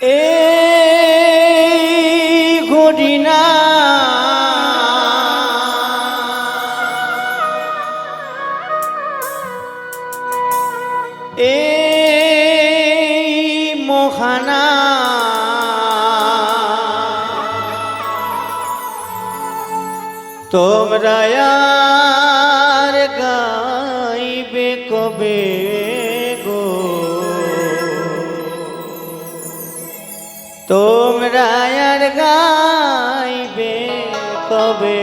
এই ঘড়িনা এই মহানা তোমরা আর গাইবে কবে গো, তোমরা আর গাইবে কবে।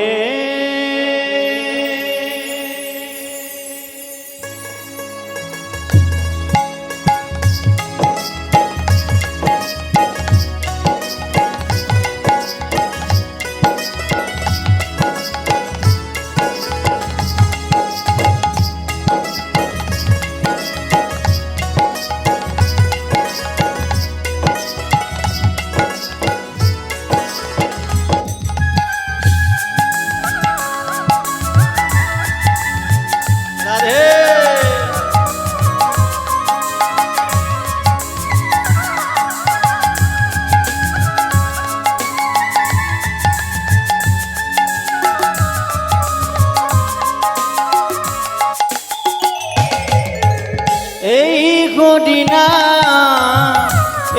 এই ঘড়িনা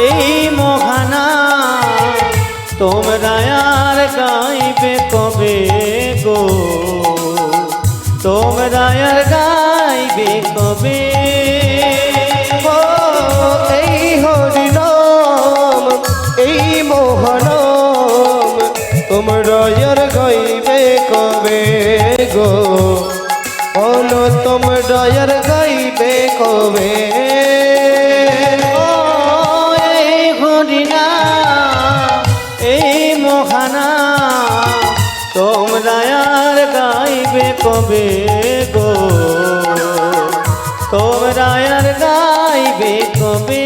এই মহানা তোমরা আর গাইবে কবে গো, তোমরা আর গাইবে কবে। এই হরিনাম এই মোহনাম তোমরা আর গাইবে কবে গো, বলো তোমরা আর গাইবে কবে। এই হরিনা এই মহানা তোমরা আর গাইবে কবে গো, তোমরা আর গাইবে কবে।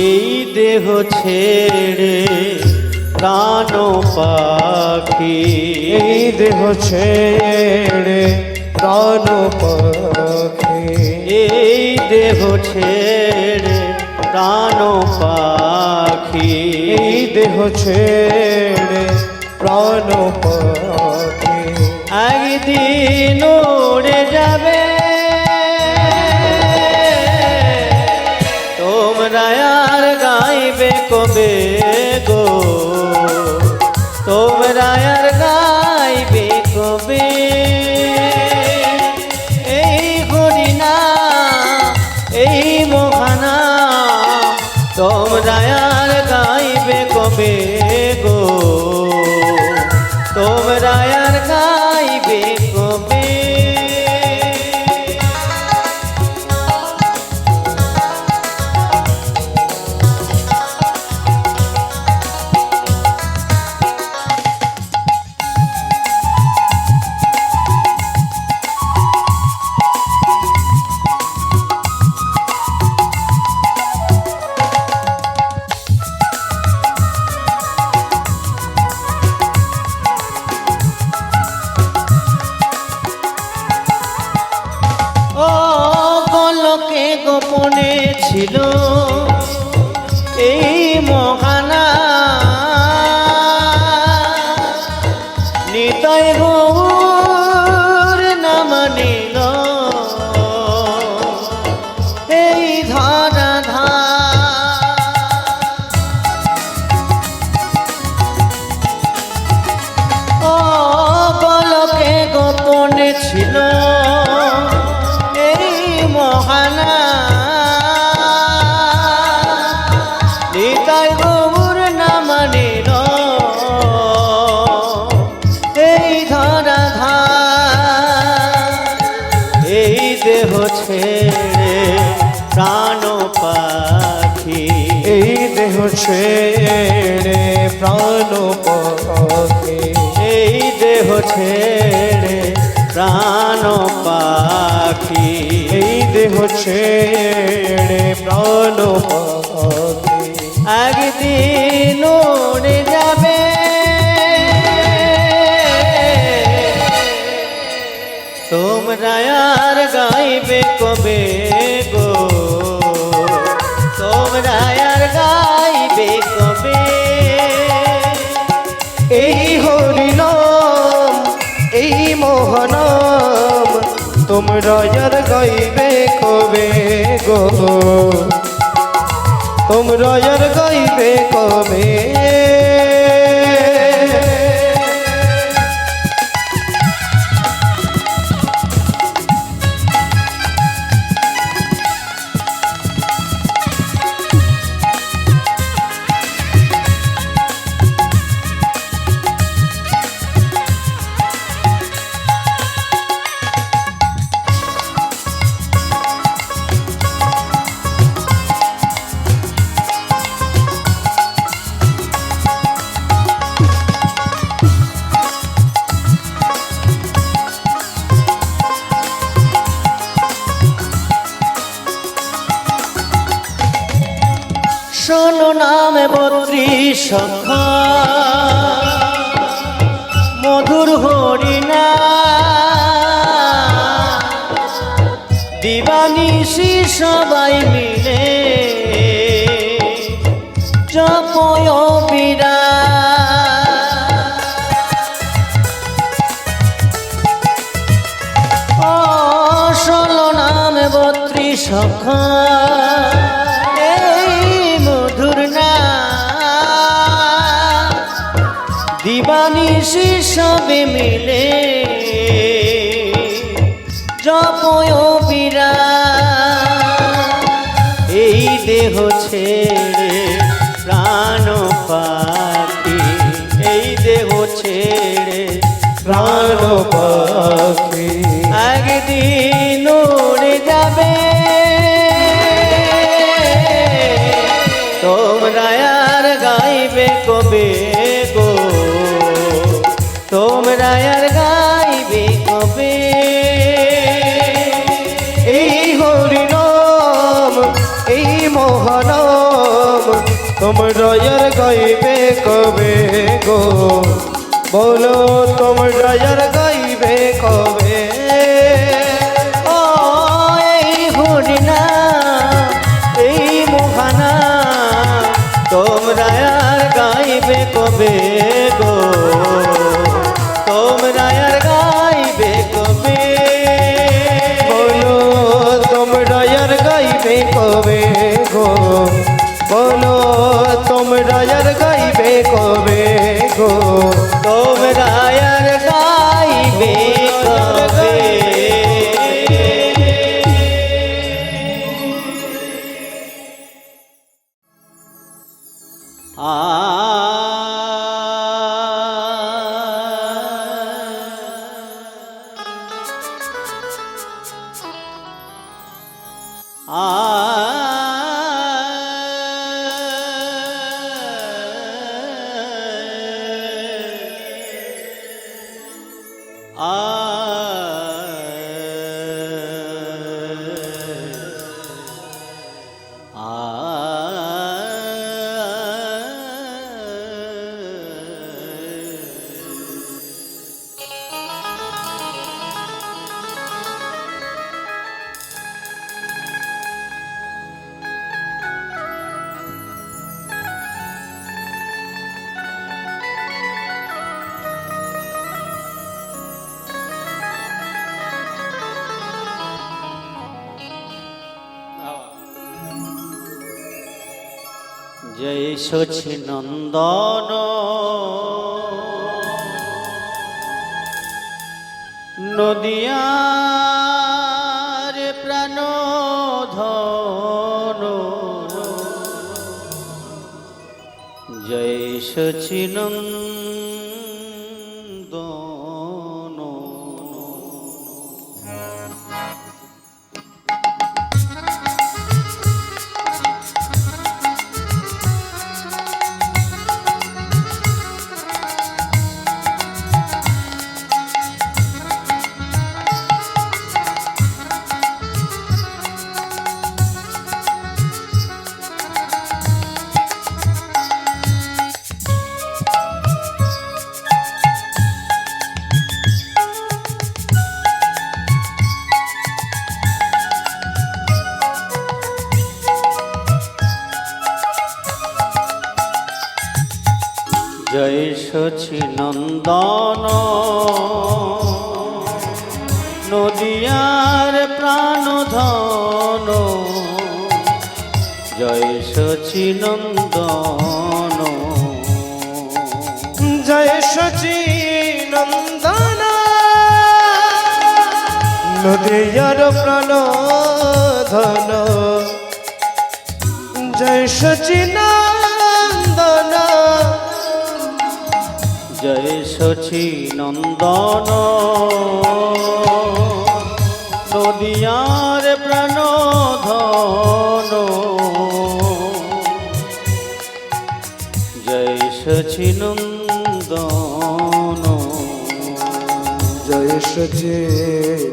এই দেহ ছেড়ে প্রাণ পাখি, এই দেহ ছেড়ে প্রাণ পাখি, এই দেহ ছেড়ে প্রাণ পাখি, এই দেহ ছেড়ে প্রাণ পাখি, একদিন উড়ে যাবে তোমরা আর গাইবে কবে গো, তোমরা আর গাইবে কবে। এই হরিনা এই মহানা তোমরা আর গাইবে কবে গো, তোমরা আর গাইবে কবে। গোপনে ছিল এই মহানা, নিতাই গৌর নাম নিল এই ধরা ও বল ছেড়ে প্রাণ পাখি, এই দেহ ছেড়ে প্রাণ পাখি, এই দেহ ছেড়ে প্রাণ পাখি, এই দেহ ছেড়ে প্রাণ পাখি, একদিন উড়ে যাবে তোমরা আর গাইবে কবে গো, তোমরা আর গাইবে কবে, এই হরিনাম এই মহানাম তোমরা আর গাইবে কবে গো, তোমরা আর গাইবে কবে। শোনো নামে 32 সখা মধুর হরিণা, দিবানিশি সবাই মিলে জপয় বীরা, ও শোনো নামে 32 সখা দিবানিশি সবে মিলে জপয় বীরা, এই দেহ ছেড়ে প্রাণ পাখি, এই দেহ ছেড়ে প্রাণ পাখি, একদিন উড়ে যাবে তোমরা আর গাইবে কবে গো, তোমরা আর গাইবে কবে, এই হরিনাম এই মহানাম তোমরা আর গাইবে কবে গো, বলো তোমরা আর গাইবে কবে। ও এই হরিনাম এই মহানাম তোমরা আর গাইবে কবে গো, তোমরা আর গাইবে কবে, বলো তোমরা আর গাইবে কবে গো, বলো তোমরা আর গাইবে কবে গো, তোমরা আর গাইবে কবে। জয় শচী নন্দন নদিয়ার প্রাণ ধন, জয় শচী নন্দন শচী নন্দন নদিয়ার প্রাণধন জয় শচী নন্দন জয় শচী নন্দন নদিয়ার প্রাণ ধন জয় শচী নন্দন জয় শচী নন্দন নদিয়ার প্রাণধন জয় শচী নন্দন জয় শচী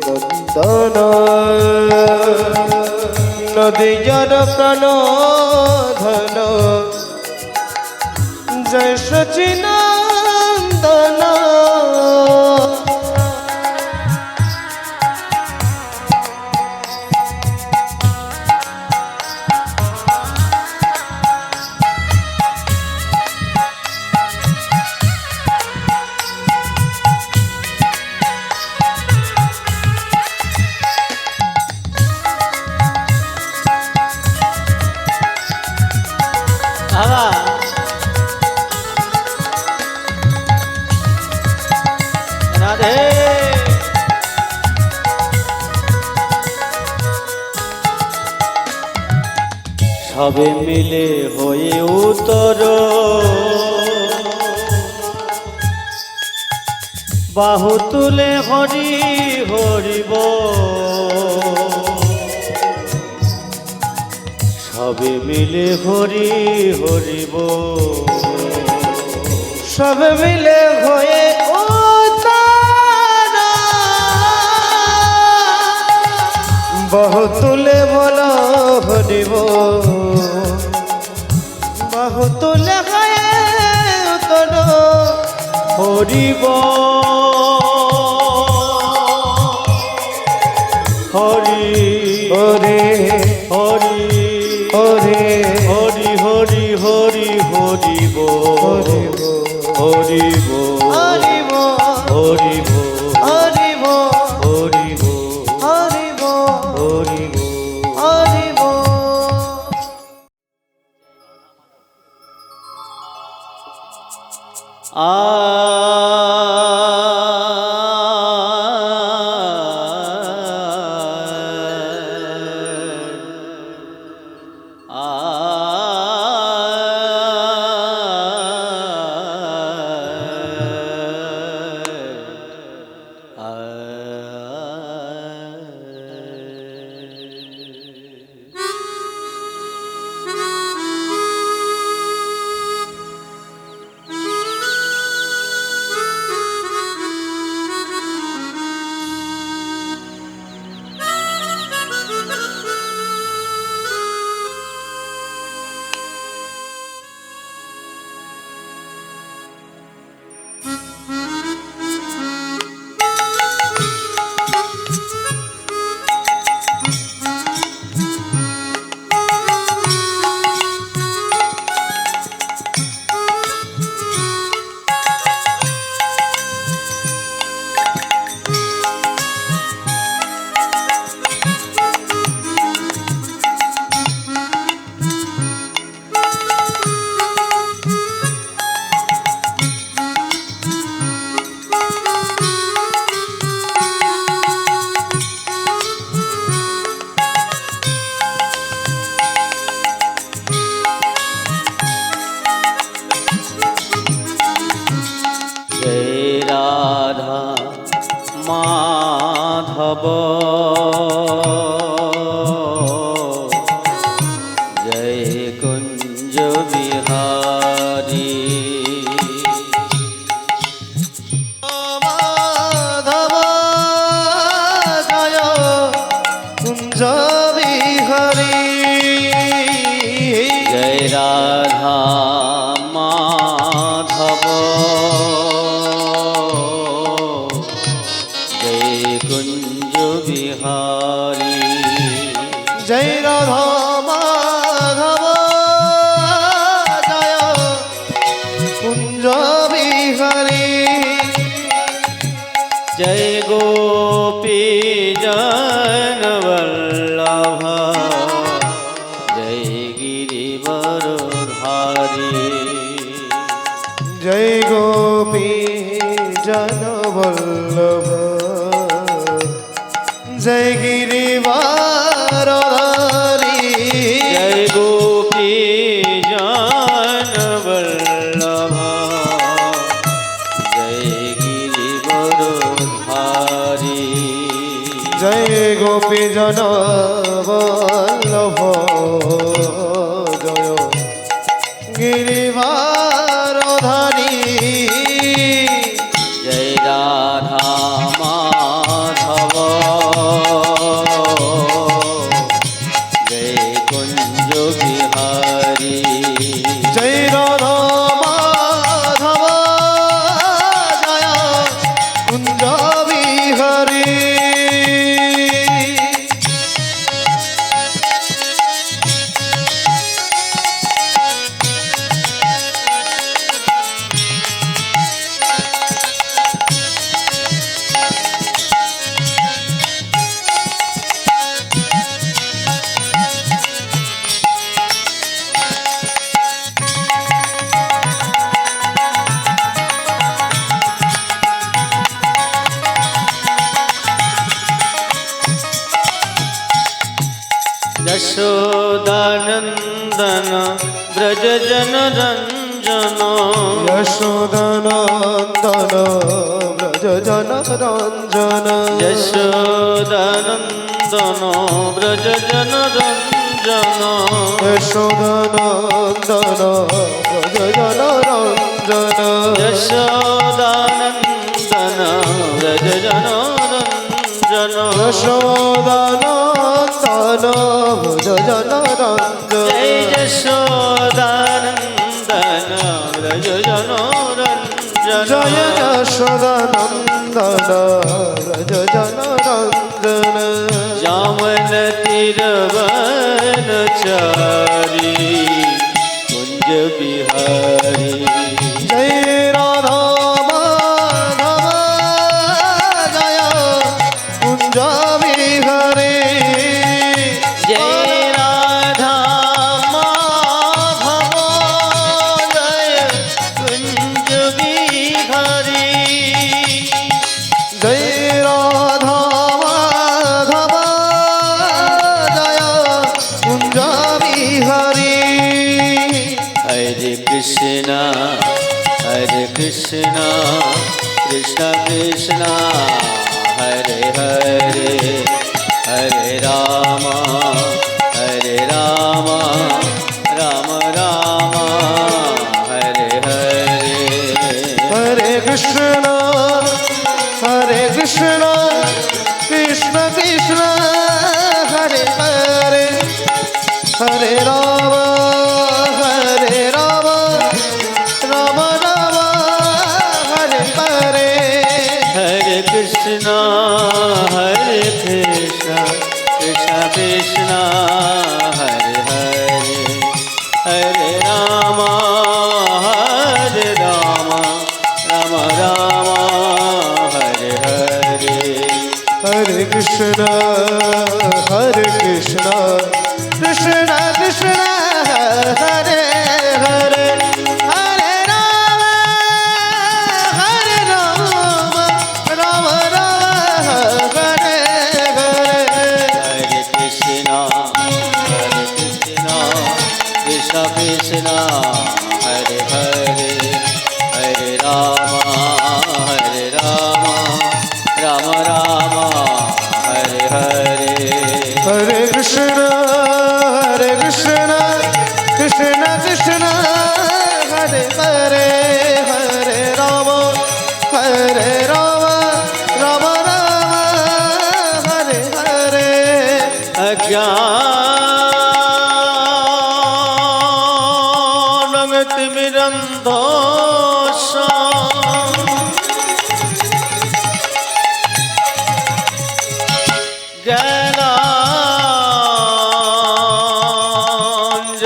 নন্দন নদিয়ার প্রাণ ধন জয় শচী নন্দন বাবা রাধে সবে মিলে হয়ে উত্তর বাহু তুলে হরি হরিব সবে মিলে হরি হরিব সব মিলে হয়ে বহু তুলে বল হরিব বহু তুলে হয়ে উত্তর হরিব হরি হরে হরি হরে হরি হরি হরি হরিব হরিব হরিব হরিব হরিব হরিব হরিব হরিব হরিব হরিব মাধব জয় কুঞ্জ বিহারী মাধব জয় কুঞ্জ বিহারী জয় রাধা মাধব জয় কুঞ্জ বিহারী জয় রাধা মাধব জয় কুঞ্জ বিহারী जय गोपी जन वल्लभ जय गिरिवरधारी जय गोपी जन वल्लभ जय गिरिवरधारी जय गोपी जन वल्लभ जय गिरिवरधारी जय गोपी जन वल्लभ जय गिरिवरधारी जय राधा माधव जय कुंज बिहारी जय राधा माधव जय कुंज बिहारी यशोदानंदन ब्रज जन रंजन यशोदानंदन ब्रज जन रंजन यशोदानंदन ब्रज जन रंजन यशोदानंदन ब्रज जन रंजन यशोदानंदन ब्रज जन रंजन यशोदानंदन ब्रज जन रंजन जय यशोदानंदन ब्रज जन रंजन जय यशोदानंदन ब्रज जन रंजन जामन तिरवन चारी कुंज बिहारी जय राधा माधव जय कुंज बिहारी जय राधा माधव जय कुंज बिहारी जय राधा माधव जय कुंज बिहारी हरे कृष्णा कृष्ण कृष्ण हरे हरे हरे राम राम राम हरे हरे हरे कृष्ण कृष्ण कृष्ण हरे हरे हरे राम राम राम हरे हरे हरे कृष्ण कृष्ण कृष्ण हरे हरे हरे राम राम राम हरे हरे हरे कृष्ण कृष्ण कृष्ण हरे हरे हरे राम राम हरे हरे हरे कृष्ण कृष्ण कृष्ण हरे हरे हरे राम राम राम हरे हरे हरे कृष्ण कृष्ण कृष्ण हरे हरे हरे राम राम हरे हरे अज्ञानतिमिरन्धोषा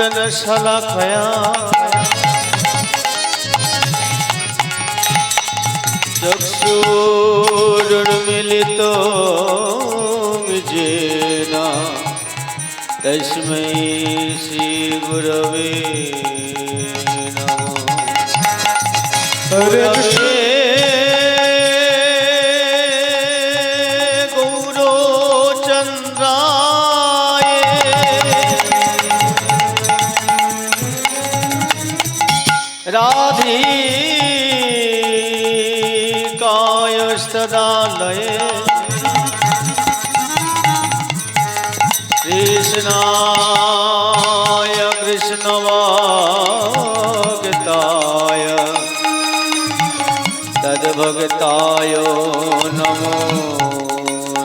ज्ञानाञ्जनशलाकया चक्षुरुन्मिलितो येन तस्मै श्रीगुरवे नमः। हरे कृष्ण राधिकायस्तदालये कृष्णाय कृष्णभक्ताय तद्भक्ताय नमो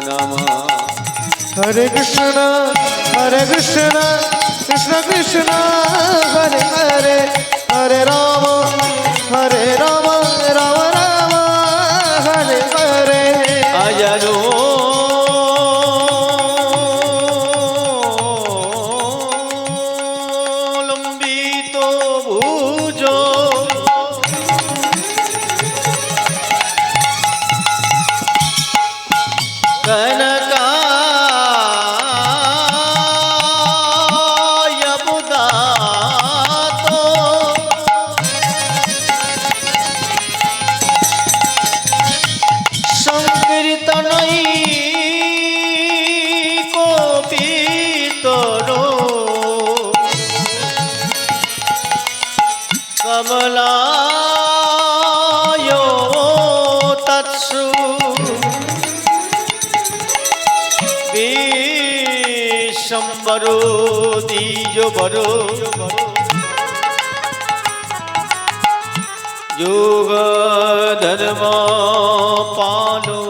नमः। हरे कृष्ण कृष्ण कृष्ण हरे हरे हरे राम राम राम हरे हरे। अजरो लंबितो भुजो कनकाय बुदातो संकीर्तनैकोपीतरो कमलायो तत्सु विशंबरो द्विजबरो योग धर्म पालो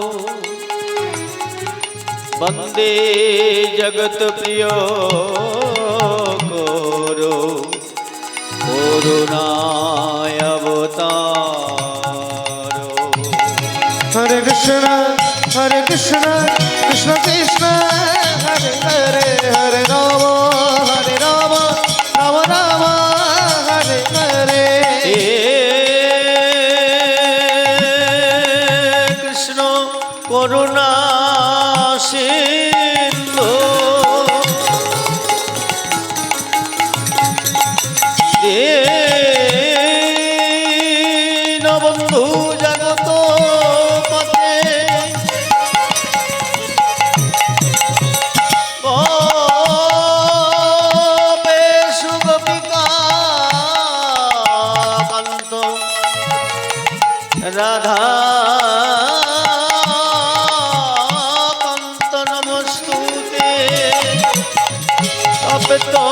वंदे जगत प्रिय करो करुणाय अवतारो। हरे कृष्ण कृष्ण कृष्ण हरे हरे हरे राम राम राम हरे हरे। कृष्ण करुणा सिंधु दीनबंधु जगत पते गोपेशु गोपिका कांत राधा कांत नमस्तुते तप्तो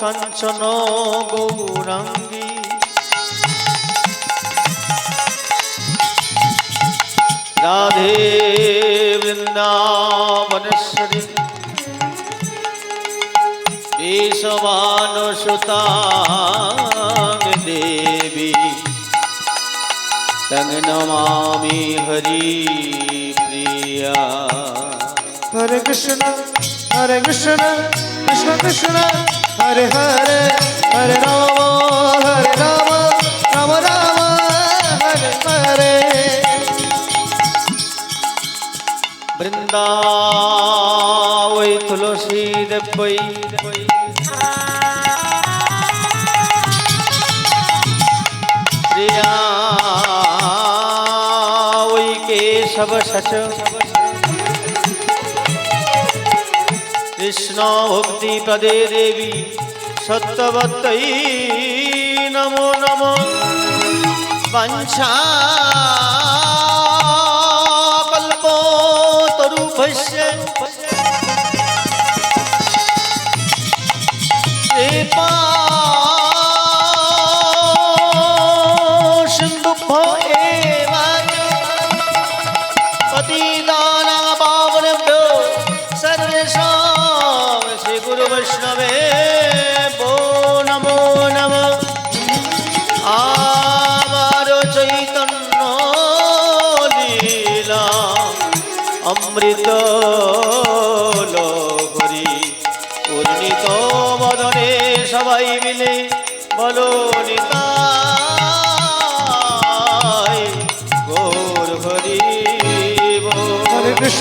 कंचन गौरांगी राधे वृंदावनेश्वरी केशवानुसुता देवी तंग नमामि हरि प्रिया। हरे कृष्ण कृष्ण कृष्ण हरे हरे हरे राम राम राम हरे हरे। वृंदावै तुलसी देवै प्रिया वै केशव सच कृष्ण भक्ति प्रदे देवी सत्यवत्यै नमो नमो। वंशा कल्पतरुभ्यश्च कृपा सिन्धुभ्यो एव पतितानां पावनेभ्यो सर्वेषां श्रीगुरुवैष्णवे वो नमो नमः। आमार चैतन्य लीला अमृत लहरी पूर्णित बदने सबाई मिले বলো নিতাই।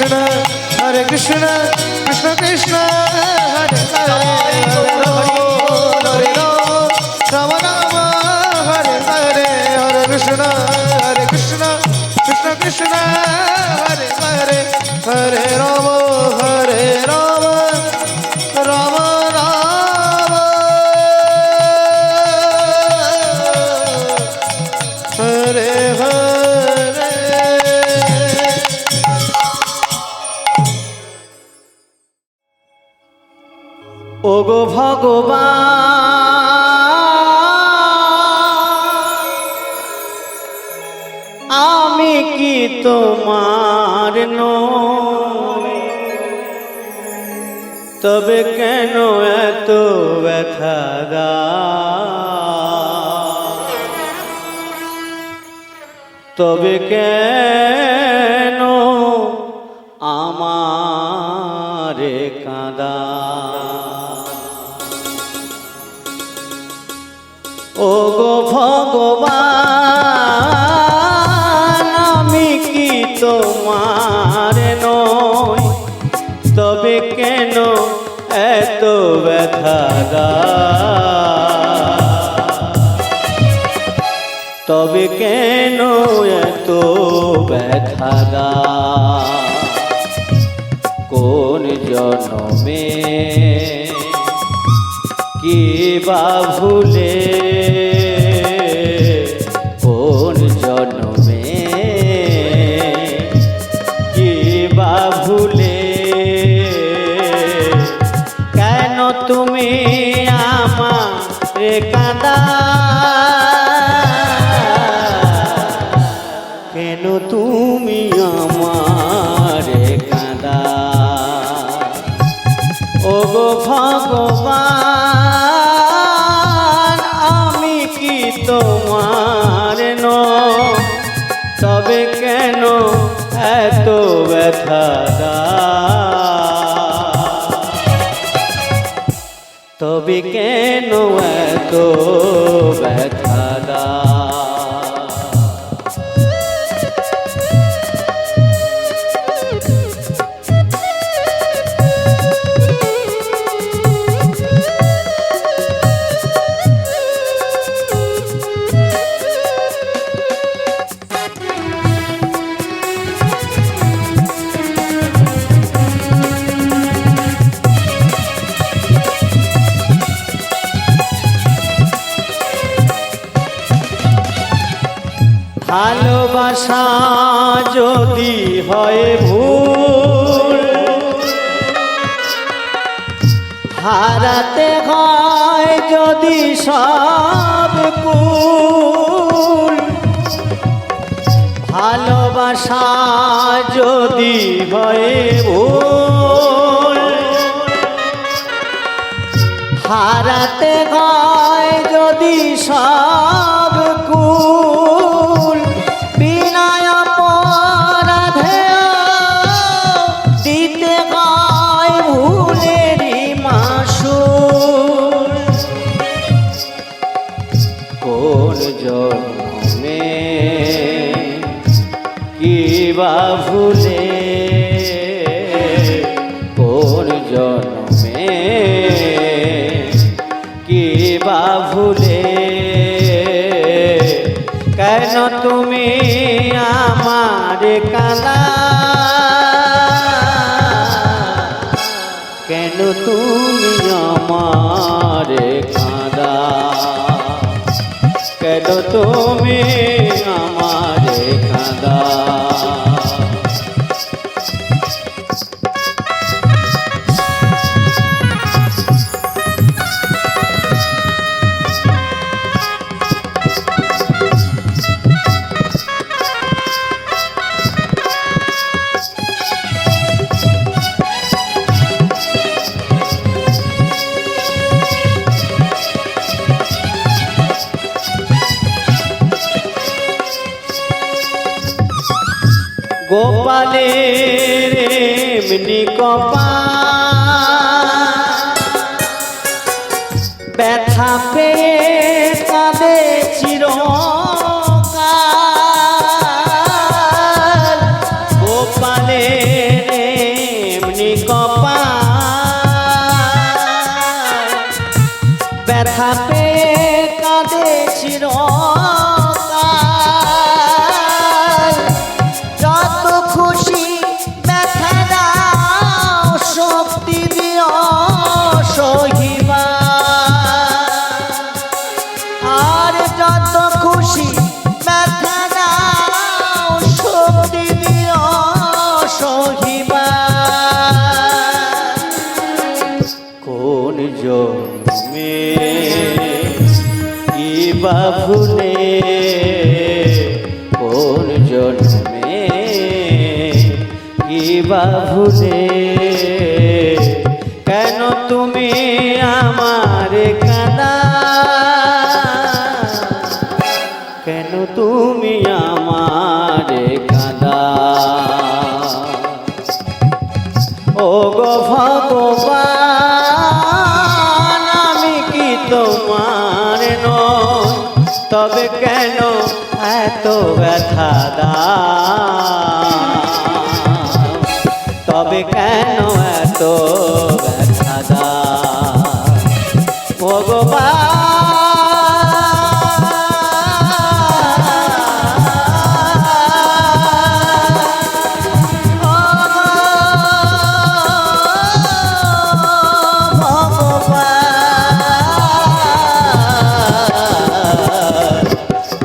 কৃষ্ণ হরে কৃষ্ণ কৃষ্ণ কৃষ্ণ হরে হরে হরে রাম রাম হরে হরে হরে কৃষ্ণ কৃষ্ণ কৃষ্ণ হরে হরে হরে রাম রাম রাম হরে হরে। ওগো ভগবান আমি কি তোমার নই তবে কেন এত ব্যথা দাও তবে কেন আমারে কাঁদা ওগো ভগবান আমি কি তোমার নই তবে কেন এত ব্যথা দাও তবে কেন এত ব্যথা দাও কোন জন্মে কি বা ভুলে কোন জন্মে কি বা ভুলে কেন তুমি আমারে কাঁদা কেন তুমি আমারে কাঁদা ওগো ভগবান আমি কি তোমার নই তবে কেন এত ব্যথা দাও তবে কেন এত ব্যথা দাও ভালোবাসা যদি হয় ভুল হারাতে হয় যদি সব কুল ভালোবাসা যদি হয় ভুল হারাতে হয় যদি সব কুল বিনয় অপরাধে দিতে হয় ভুলেরই মাসুল কোন জন্মে কি বা ভুলে কোন জন্মে কি বা ভুলে কেন তুমি আমারে কাঁদা কেন তুমি আমারে কাঁদা কেন তুমি আমারে কাঁদা গোপালের এমনি কপাল ব্যথা পেয়ে কাঁদে চিরকাল গোপালের বা ভুলে কেন তুমি আমারে কাঁদা কেন তুমি আমারে কাঁদা ও গো ভগবান আমি কি তোমার নই তবে কেন এত ব্যথা দাও তবে কেন এত ব্যথা দাও ভগবান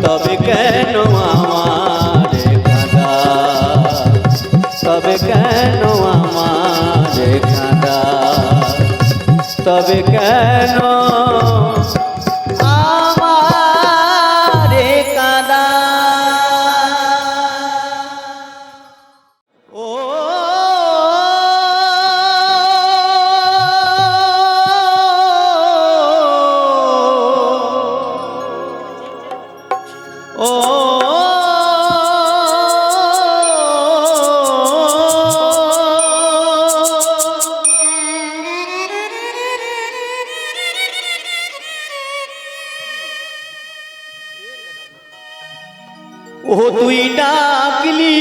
তবে কেন আমারে কাঁদা তবে কেন আমারে কাঁদা তবে কেন আমারে কাঁদা ও ও ও তুই ডাকলি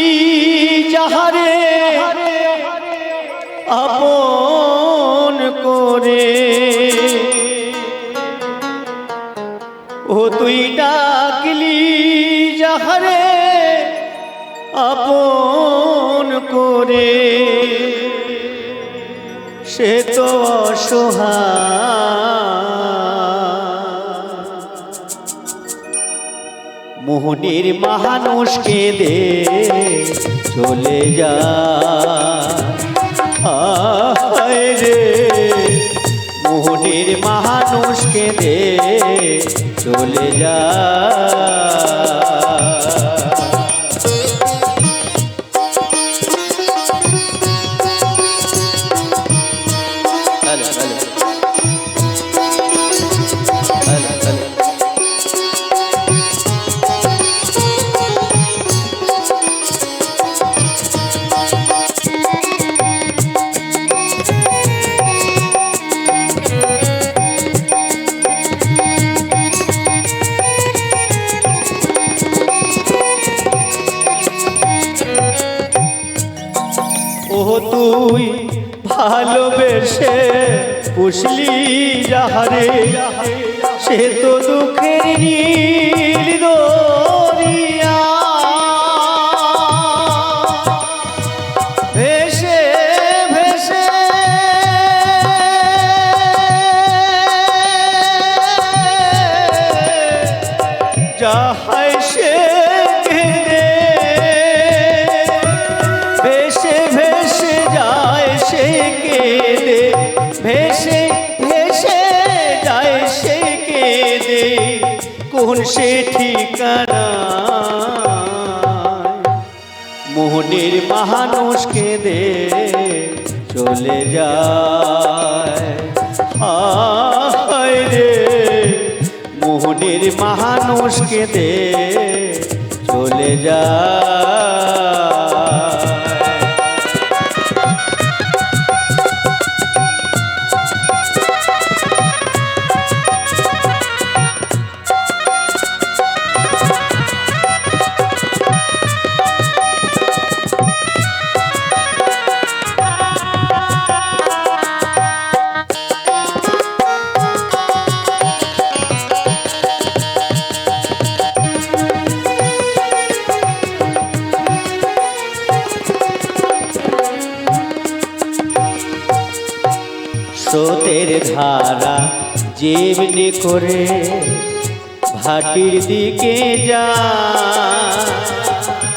যাহারে আপন করে ও তুই ডাকলি যাহারে আপন করে সে তো অসহায় মোহনের মানুষকে দে চলে যা হায় রে মোহনের মানুষকে দে চলে যা ও তুই ভালোবেসে পুষলি যাহারে সে তো দুঃখের নীল দরিয়া ভেসে ভেসে যাহায় সে ভেসে ভেসে যায় সে কেঁদে ভেসে ভেসে যায় সে কেঁদে কোন সে ঠিকানা মোহনের মানুষকে দে চলে যায় হায় রে মোহনের মানুষকে দে চলে যায় স্রোতের ধারা যেমনি করে ভাটির দিকে যা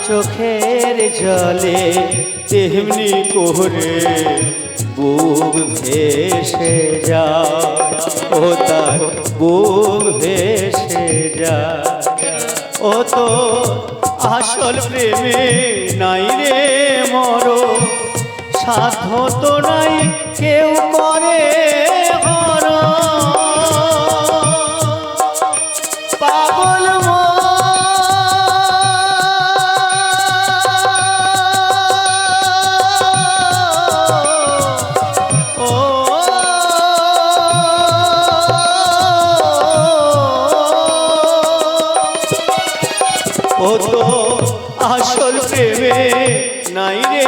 চোখের জলে তেমনি করে বুক ভেসে যা ও তার বুক ভেসে যা ও তো আসল প্রেমে নাই রে মরো সাধ্য তো নাই কেউ করে হরণ। পাগল ও তো আসল প্রেমে নাই রে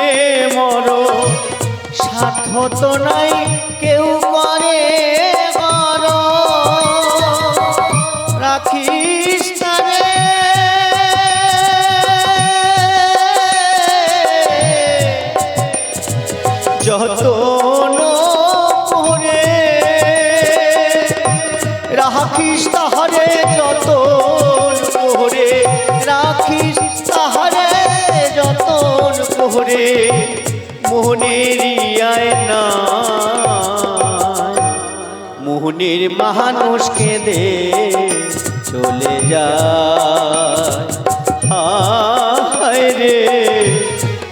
মর, সাধ্য তো নাই কেউ করে হর। রাখিস তারে যতন করে, রাখিস তাহারে যতন করে, রাখিস তাহারে যতন করে। মোহনের আয়না মোহনের মানুষকে দে চলে যায়। হায় রে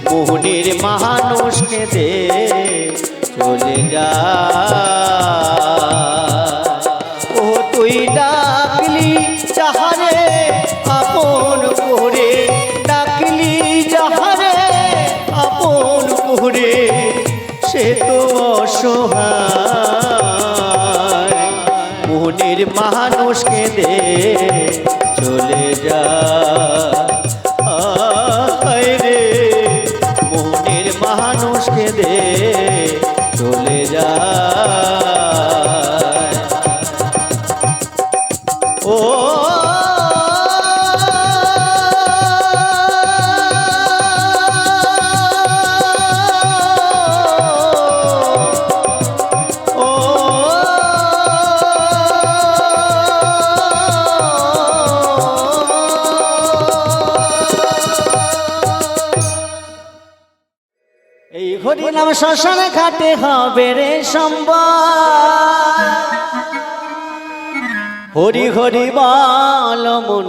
মোহনের মানুষকে দে চলে যায়। ও তুই ডাকলি যাহারে আপন করে, ডাকলি যাহারে আপন করে, সে তো অসহায়। মোহনের মানুষকে দে চলে যায় রে, মোহনের মানুষকে দে চলে যায়। ও এই হরি নাম শ্মশান ঘাটে হবে রে সম্বর। হরি হরি বল মন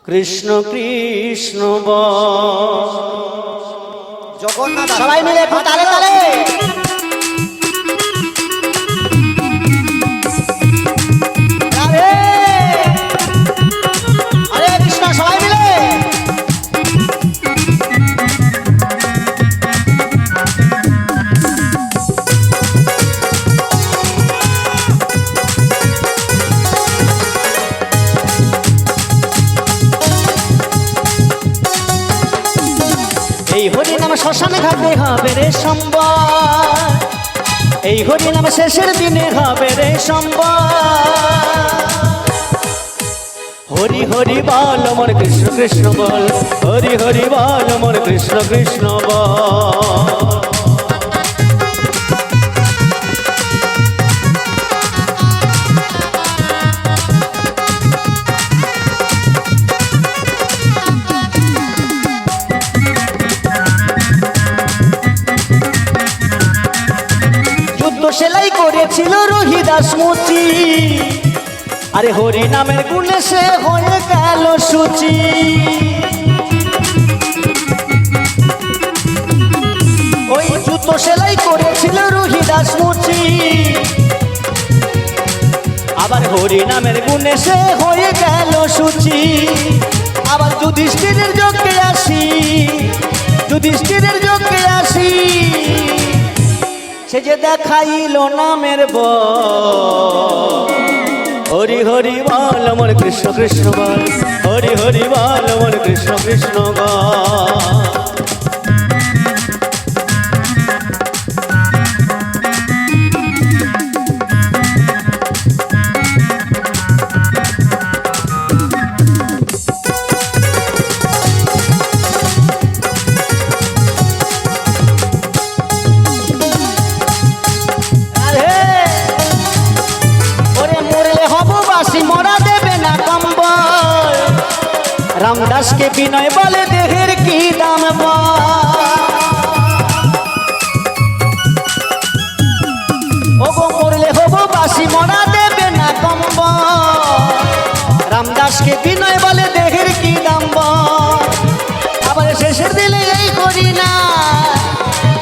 কৃষ্ণ কৃষ্ণ বল। জগন্নাথ সবাই মিলে একটু তালে তালে। হরে কৃষ্ণ সবাই মিলে। এই হরি নাম শ্মশান ঘাটে হবে রে সম্বর। এই হরি নাম শেষের দিনে হবে রে সম্বর। হরি হরি বল মোর কৃষ্ণ কৃষ্ণ বল, হরি হরি বল মোর কৃষ্ণ কৃষ্ণ বল। সেলাই করেছিল রোহিদাস মুচি, আরে হরি নামের গুণে সে হয়ে গেল সূচি। ওই জুতো সেলাই করেছিল রোহিদাস মুচি, আবার হরি নামের গুণে সে হয়ে গেল সূচি। আবার যুধিষ্ঠিরের যজ্ঞে আসি, যুধিষ্ঠিরের যজ্ঞে আসি, সে যে দেখাইল নামের বল। হরি হরি বল মোর কৃষ্ণ কৃষ্ণ বল, হরি হরি বল মোর কৃষ্ণ কৃষ্ণ বল। রামদাসকে বিনয় বলে দেহের কি দাম। ওগো মরলে হবো বাসি মরা দেবে না কম্ব। রামদাসকে বিনয় বলে দেহের কি দাম। আবার শেষের দিলে এই করি না,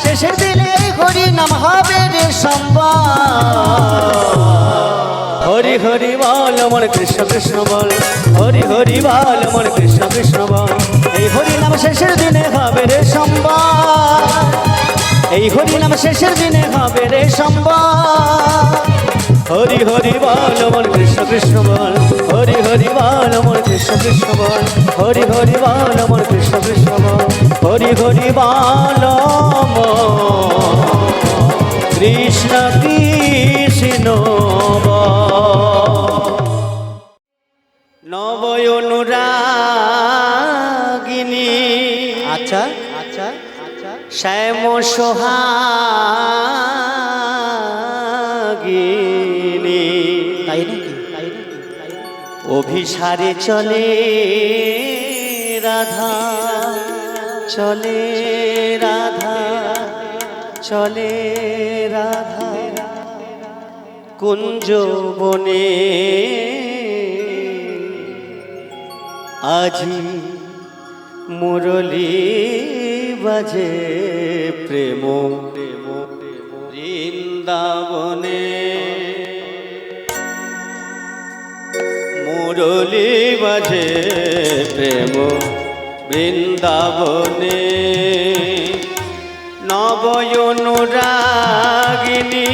শেষের রে সম্বল হরি হরি বল মন কৃষ্ণ কৃষ্ণ বল হরি হরি বল মন কৃষ্ণ কৃষ্ণ বল এই হরি নাম শেষের দিনে হবে রে সম্বল এই হরি নাম শেষের দিনে হবে রে সম্বল হরি হরি বল মন কৃষ্ণ কৃষ্ণ বল হরি হরি বল মন কৃষ্ণ কৃষ্ণ বল হরি হরি বল মন কৃষ্ণ কৃষ্ণ বল হরি হরি বল কৃষ্ণ কৃষ্ণ নবয় অনুরাগিনী আচ্ছা আচ্ছা আচ্ছা শ্যাম সোহাগিনী তাই নাকি তাই নাকি তাই নাকি? অভিসারে চলে রাধা চলে রাধা চলে রাধা কুঞ্জ বনে আজি মুরলী বাজে প্রেম প্রেম বৃন্দাবনে মুরলী বাজে প্রেম বৃন্দাবনে নবয়নুরাগিনী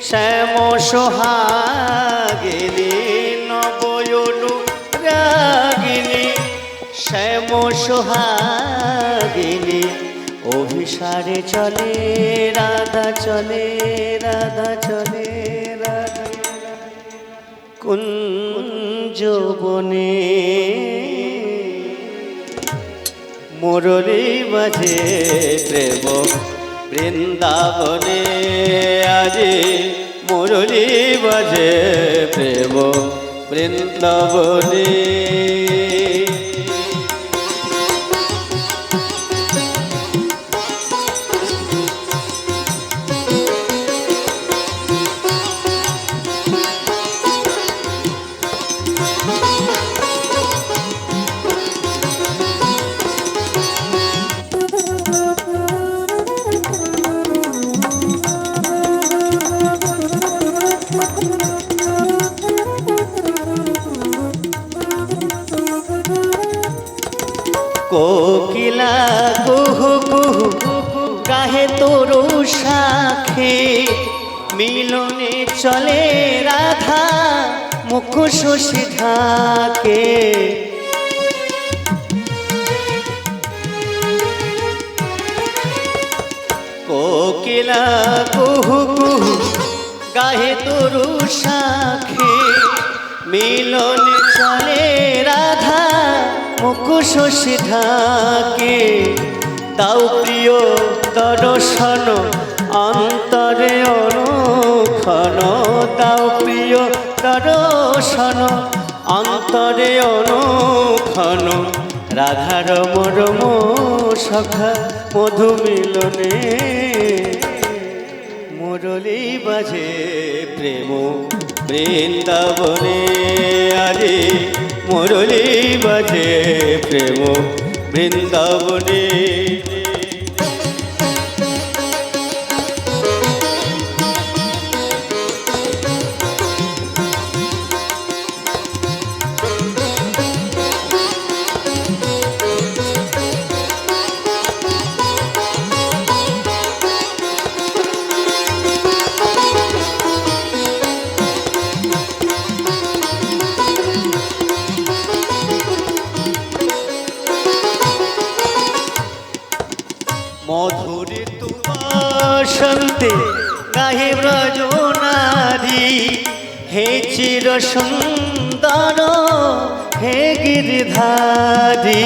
শ্যাম সোহাগিনী নবয়নুরাগিনী শ্যাম সোহাগিনী অভিসারে চলে রাধা চলে রাধা চলে রাধা কুঞ্জ বনে মুরলী বাজে প্রেম বৃন্দাবনে আজি মুরলী বাজে প্রেম বৃন্দাবনে কোকিলা কুহু কুহু গাহে তরু শাখে মিলনে চলে রাধা মুখ শশী ঢাকে কোকিলা কুহু কুহু গাহে তরু শাখে মিলনে চলে রাধা মুখ শশী ঢাকে তাও প্রিয় দর্শন অন্তরে অনুক্ষণ তাও প্রিয় দর্শন অন্তরে অনুক্ষণ রাধার মরম সখা মধু মিলনে মুরলী বাজে প্রেম বৃন্দাবনে আজি মুরলী বাজে প্রেম বৃন্দাবনে মধুরে তুমাশন্তে গাহে ব্রজ নারী হে চির সুন্দর হে গিরিধারী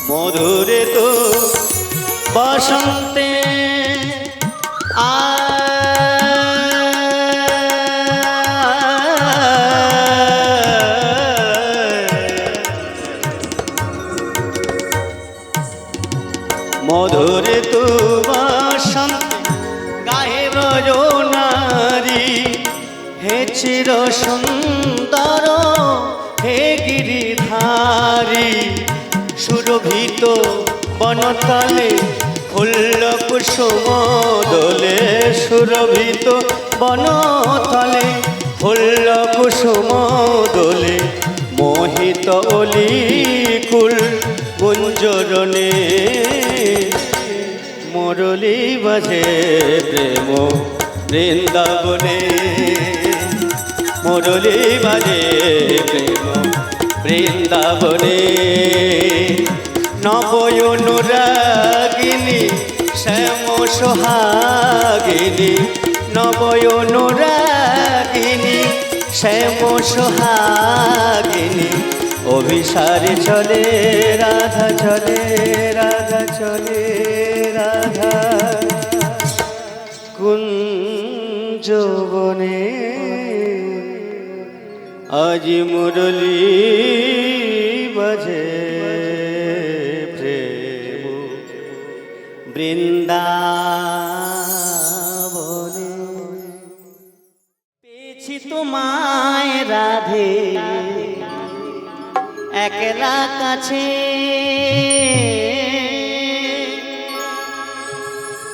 মধুরে তো বসন্তে মধুরে তু বসন্তে গাহে ব্রজ নারী হে চির সুন্দর হে গিরিধারী সুরভিত বনতলে ফুল্ল কুসুম দোলে, সুরভিত বনতলে ফুল্ল কুসুম দোলে, মোহিত অলিকুল গুঞ্জরণে মুরলী বাজে প্রেম বৃন্দাবনে, মুরলী বাজে প্রেম বৃন্দাবনে। নবয়নুরাগিনী শ্যাম সোহাগিনী, নবয়নুরাগিনী শ্যাম সোহাগিনী, অভিসারে চলে রাধা চলে, রাধা চলে রাধা কুঞ্জবনে। আজ মুরলী বাজে প্রেম বৃন্দাবনে। পেয়েছি তোমায় রাধে একলা কাছে,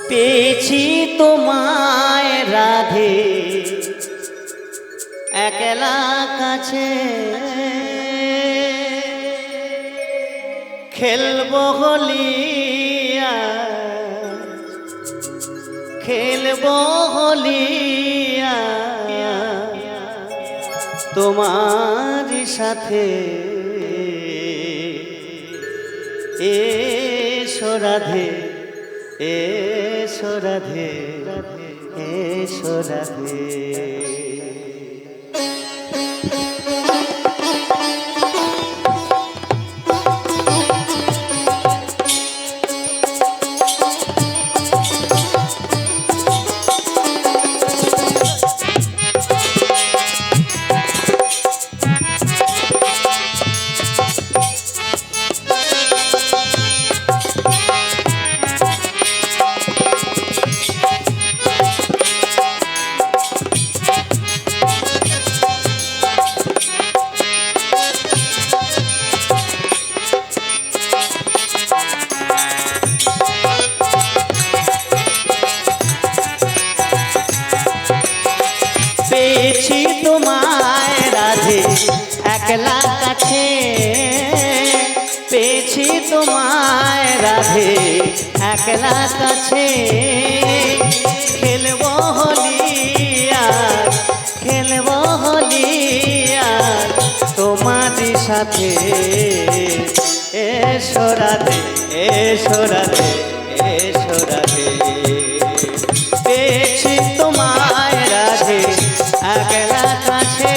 পেয়েছি তোমায় রাধে একলা কাছে, খেলবো হোলিয়া, খেলবো হোলিয়া তোমার সাথে, এসো রাধে, এসো রাধে, এসো রাধে। পেয়েছি তোমায় রাধে একলা কাছে, পেয়েছি তোমায় রাধে একলা কাছে, খেলবো হোলিয়া, খেলবো হোলিয়া তোমার সাথে, এসো রাধে, এসো রাধে, এসো রাধে। পেয়েছি তোমায় রাধে একলা কাছে,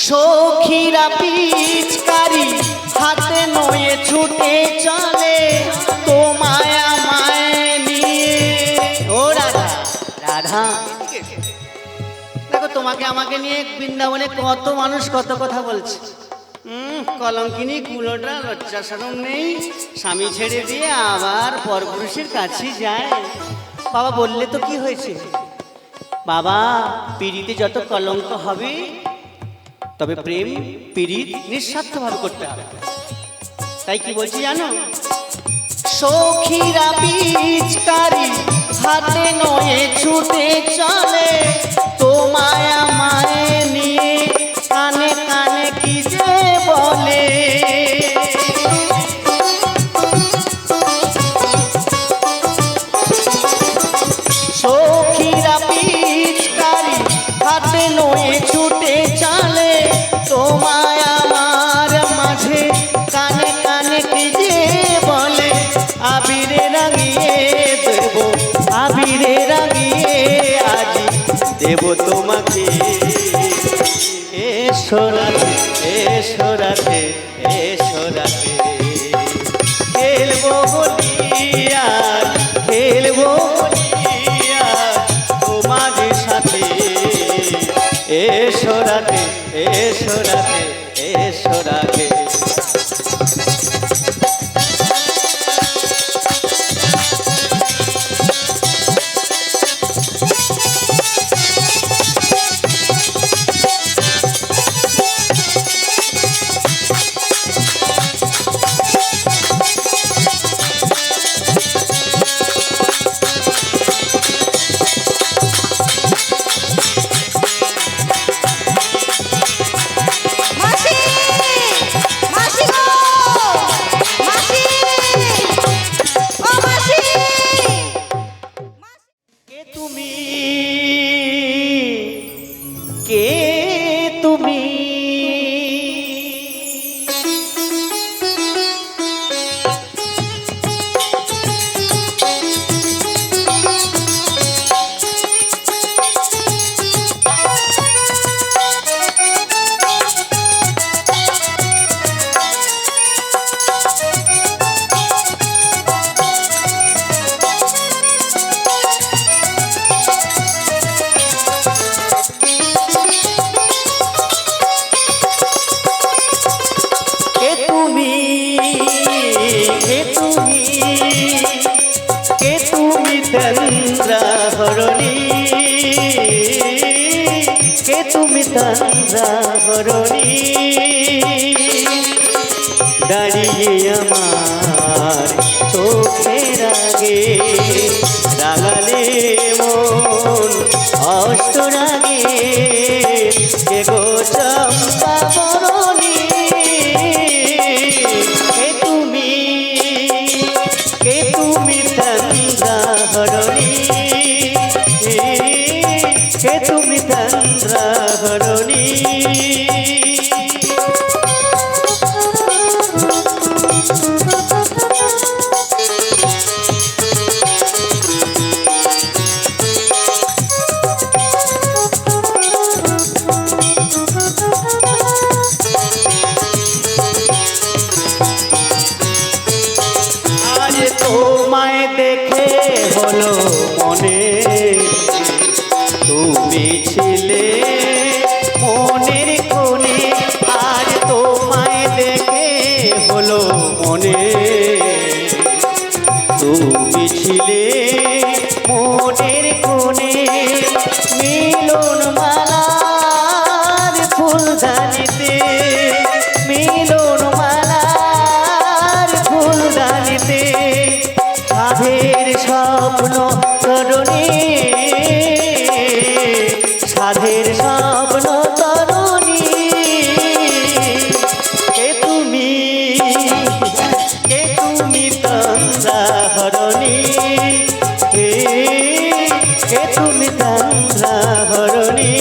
সখীরা পিচকারি হাতে নয়ে ছুটে চলে তোমায় আমায় নিয়ে। ও রাধা, রাধা দেখো তোমাকে আমাকে নিয়ে বৃন্দাবনে কত মানুষ কত কথা বলছে। কলঙ্কিনী কুলোটা লজ্জা শরম নেই, স্বামী ছেড়ে দিয়ে আবার পরপুরুষের কাছে যায়। বাবা বললে তো কি হয়েছে, বাবা পিড়িতে যত কলঙ্ক হবে তবে প্রেম পীড়িত নিঃস্বার্থভাবে করতে হবে। তাই কি বলছি জানো, সখীরা পিচকারি হাতে নয়ে ছুটে চলে তোমায় আমায় নিয়ে, কানে কানে কি যে বলে। সখীরা পিচকারি হাতে নয়ে ছুটে চলে তোমায় আমার মাঝে, কানে কানে কি যে বলে। আবিরে রাঙিয়ে দেব, আবিরে রাঙিয়ে আজি দেব তোমাকে এসো রাতে খেলবো বলিয়া খেলবো বলিয়া তোমার সাথে এসো রাতে এসো রাতে এসো রাতে মাসি মাসি গো মাসি ও মাসি কে তুমি কে তুমি কে তুমি কে তুমি কে তুমি চন্দ্রাহরণী কে তুমি চন্দ্রাহরণী দাঁড়িয়ে আমার চোখের আগে রাগালে মন অষ্ট রাগে কে গো চম্পা বরণী কে তুমি চন্দ্রাহরণী কে তুমি চন্দ্রাহরণী আজ তোমায় দেখে হলো মনে তুমি ছিলে মনের কোণে আজ তোমায় দেখে হলো মনে তুমি ছিলে মনের কোণে মিলন মালার ফুলদানিতে মিলন মালার ফুলদানিতে সাধের স্বপ্ন তরুণী সাধের স্বপ্ন তরুণী কে তুমি চন্দ্রাহরণী কে তুমি চন্দ্রাহরণী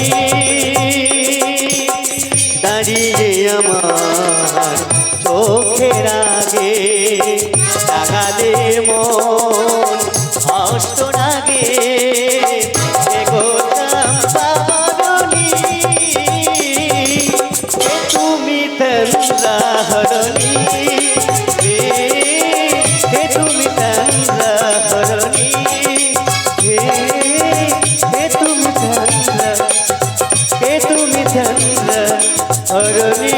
দাঁড়িয়ে আমার চোখের আগে লাগালে মন অষ্ট রাগে কে গো চম্পা বরণী কে তুমি চন্দ্রাহরণী কে তুমি চন্দ্রাহরণী কে তুমি চন্দ্রাহরণী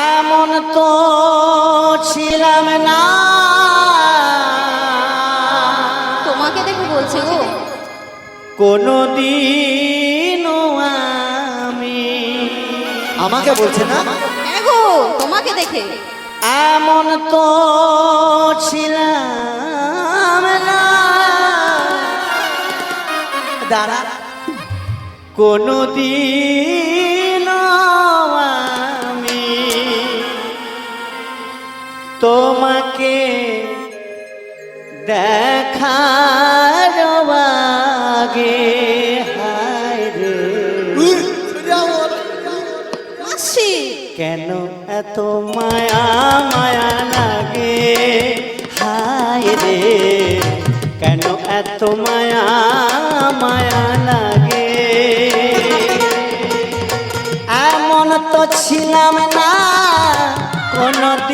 এমন তো ছিলাম না তোমাকে দেখে বলছি গো কোনদিনও আমি আমাকে বলছে না? হ্যাঁ গো তোমাকে দেখে এমন তো ছিলাম না দাঁড়া, কোনদিনও আমি তোমাকে দেখার আগে হায় রে মাসি কেন এত মায়া মায়া লাগে হায় রে কেন এত মায়া মায়া লাগে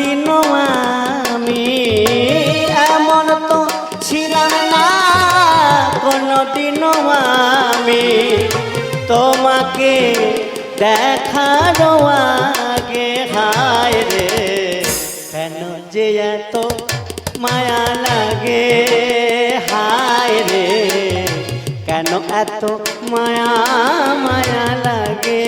দিনও আমি এমন তো ছিলাম না, কোনো দিনও আমি তোমাকে দেখার আগে। হায় রে কেন যে এত মায়া লাগে, হায় রে কেন এত মায়া মায়া লাগে।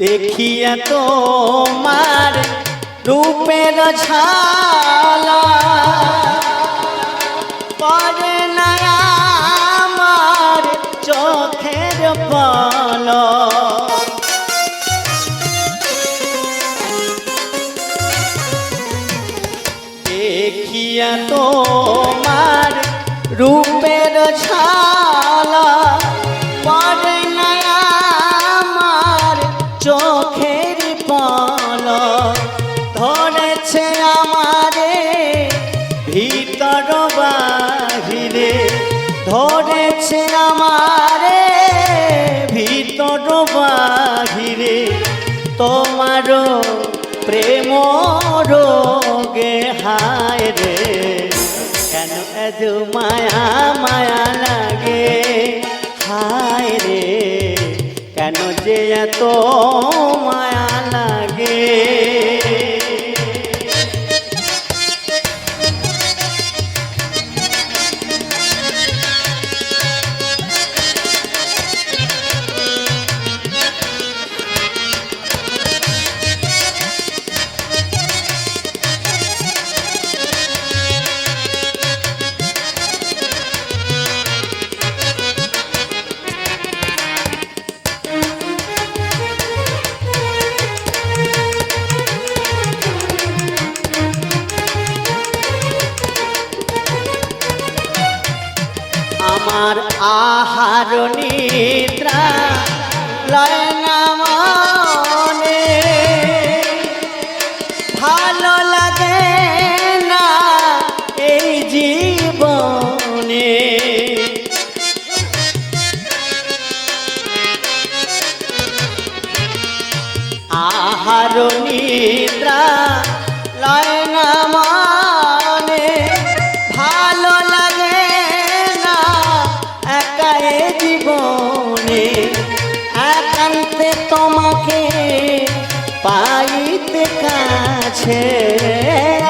দেখিয়া তোমার রূপের ছালা পড়ে না আমার চোখের পলক। দেখিয়া তোমার রূপের ছালা পড়ে না আমার চোখের পলক। ধরেছে আমারে ভিতর বাহিরে, ধরেছে আমারে ভিতর বাহিরে তোমার প্রেম রোগে। হায় রে কেন এত মায়া মায়া লাগে, হায় রে কেন যে এত মায়া লাগে। আমার আহার নিদ্রা লয় না মনে, ভালো লাগে না এই জীবনে। আহার নিদ্রা লয় না মনে, ভালো লাগে না একা এ জীবনে। একান্তে তোমাকে পাইতে কাছে,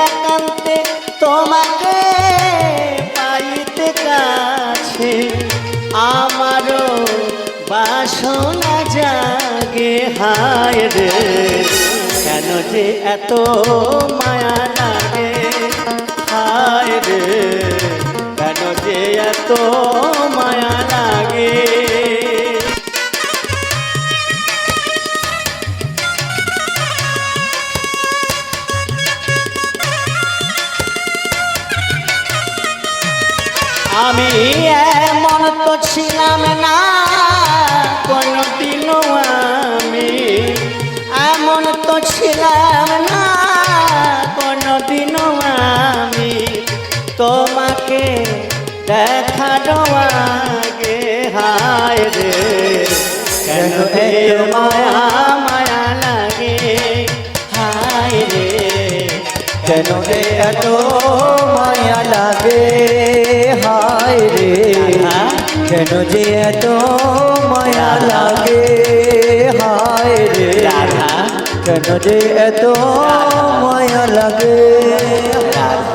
একান্তে তোমাকে পাইতে কাছে আমারও বাসনা জাগে। হায় রে কেন যে এত মায়া লাগে, হায় রে কেন যে এত মায়া লাগে। আমি এমন তো ছিলাম না, কোনদিনও আমি এমন তো ছিলাম না, কোনদিনও আমি তোমাকে দেখার আগে। হায় রে কেন এত মায়া মায়া লাগে, হায় রে কেন এত মায়া লাগে, হায় রে কেন যে এত মায়া লাগে, হায় রে রাধা কেন যে এত মায়া লাগে। রাধা